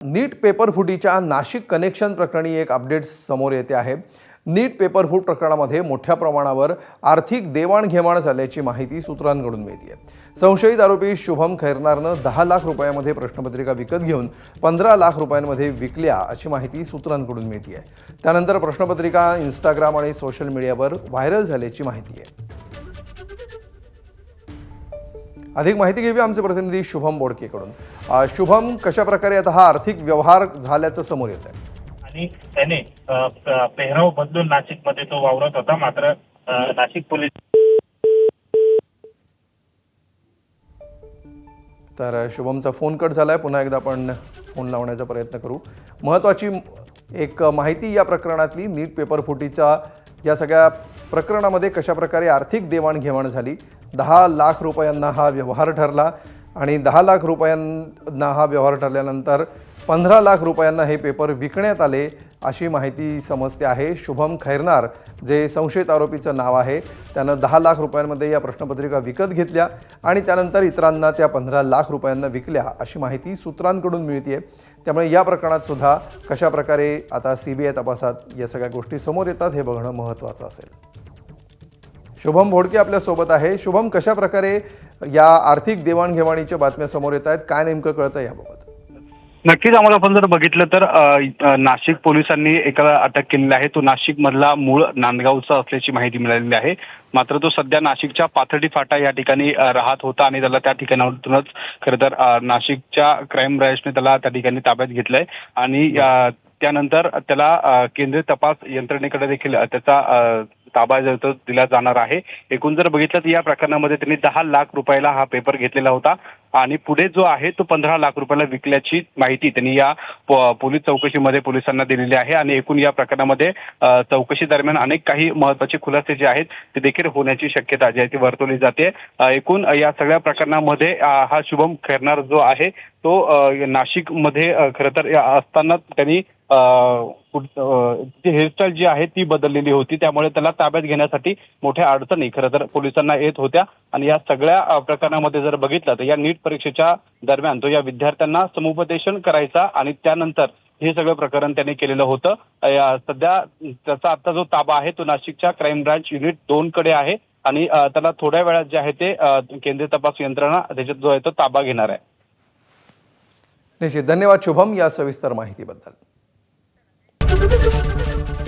नीट पेपरफुटीच्या Nashik connection प्रकरणी एक update समोर येते आहे। नीट पेपरफूट प्रकरणामध्ये मोठ्या प्रमाणावर आर्थिक देवाणघेवाण झाल्याची माहिती सूत्रांकडून मिळते आहे। संशयित आरोपी शुभम खैरनारनं 10 लाख रुपयांमध्ये प्रश्नपत्रिका विकत घेऊन 15 लाख रुपयांमध्ये विकल्या अशी माहिती सूत्रांकडून मिळते आहे। त्यानंतर प्रश्नपत्रिका इंस्टाग्राम आणि सोशल मीडियावर व्हायरल झाल्याची माहिती आहे। अधिक माहिती घेऊया आमचे प्रतिनिधी शुभम बोडकेकडून। शुभम, कशा प्रकारे आता हा आर्थिक व्यवहार झाल्याचं समोर येत आहे? आणि त्याने पेहराव बदलून नाशिकमध्ये तो वावरत होता। मात्र नाशिक पोलीस तर शुभमचा फोन कट झालाय, पुन्हा एकदा आपण फोन लावण्याचा प्रयत्न करू। महत्त्वाची एक माहिती या प्रकरणातली, नीट पेपरफुटीच्या या सगळ्या प्रकरणामध्ये कशा प्रकारे आर्थिक देवाणघेवाण झाली। 10 लाख रुपयांना हा व्यवहार ठरला आणि 10 लाख रुपयांना हा व्यवहार ठरल्यानंतर 15 लाख रुपयांना हे पेपर विकण्यात आले अशी माहिती समजते आहे। शुभम खैरनार जे संशयित आरोपीचं नाव आहे, त्यानं 10 लाख रुपयांमध्ये या प्रश्नपत्रिका विकत घेतल्या आणि त्यानंतर इतरांना त्या 15 लाख रुपयांना विकल्या अशी माहिती सूत्रांकडून मिळते। त्यामुळे या प्रकरणात सुद्धा कशा प्रकारे आता CBI तपासात या सगळ्या गोष्टी समोर येतात हे बघणं महत्त्वाचं असेल। शुभम बोडके आपल्या सोबत आहे। शुभम, कशा प्रकारे या आर्थिक देवाणघेवाणीच्या बातम्या समोर येत आहेत, काय नेमकं कळतं याबाबत? नक्कीच आम्हाला आपण जर बघितलं तर नाशिक पोलिसांनी एकाला अटक केलेली आहे। तो नाशिक मधला मूळ नांदगावचा असल्याची माहिती मिळालेली आहे। मात्र तो सध्या नाशिकच्या पाथर्डी फाटा या ठिकाणी राहत होता आणि त्याला त्या ठिकाणावरूनच खरं तर नाशिकच्या क्राईम ब्रँचने त्याला त्या ठिकाणी ताब्यात घेतलंय आणि त्यानंतर त्याला केंद्रीय तपास यंत्रणेकडे देखील त्याचा ताबा दिला जाणार आहे। एकूण जर बघितलं तर या प्रकरणामध्ये त्यांनी 10 लाख रुपयाला हा पेपर घेतलेला होता आणि पुढे जो आहे तो 15 लाख रुपयाला विकल्याची माहिती त्यांनी या पोलीस चौकशीमध्ये पोलिसांना दिलेली आहे। आणि एकूण या प्रकरणामध्ये चौकशी दरम्यान अनेक काही महत्त्वाचे खुलासे जे आहेत ते देखील होण्याची शक्यता जी आहे ती वर्तवली जाते। एकूण या सगळ्या प्रकरणामध्ये हा शुभम खैरनार जो आहे तो नाशिकमध्ये खरं तर असताना त्यांनी हेअरस्टाईल जी आहे ती बदललेली होती, त्यामुळे त्याला ताब्यात घेण्यासाठी मोठ्या अडचणी खरं तर पोलिसांना येत होत्या। आणि या सगळ्या प्रकरणामध्ये जर बघितलं तर या नीट परीक्षेच्या दरम्यान तो या विद्यार्थ्यांना समुपदेशन करायचा आणि त्यानंतर हे सगळं प्रकरण त्यांनी केलेलं होतं। सध्या त्याचा आता जो ताबा आहे तो नाशिकच्या क्राईम ब्रांच युनिट 2 कडे आहे आणि त्याला थोड्या वेळात जे आहे ते केंद्रीय तपास यंत्रणा त्याच्यात जो आहे तो ताबा घेणार आहे। निश्चित, धन्यवाद शुभम या सविस्तर माहितीबद्दल।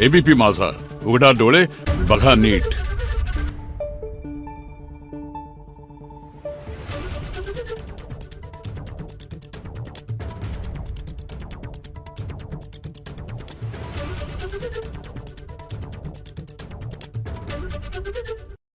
ABP माझा, उघडा डोळे बघा नीट।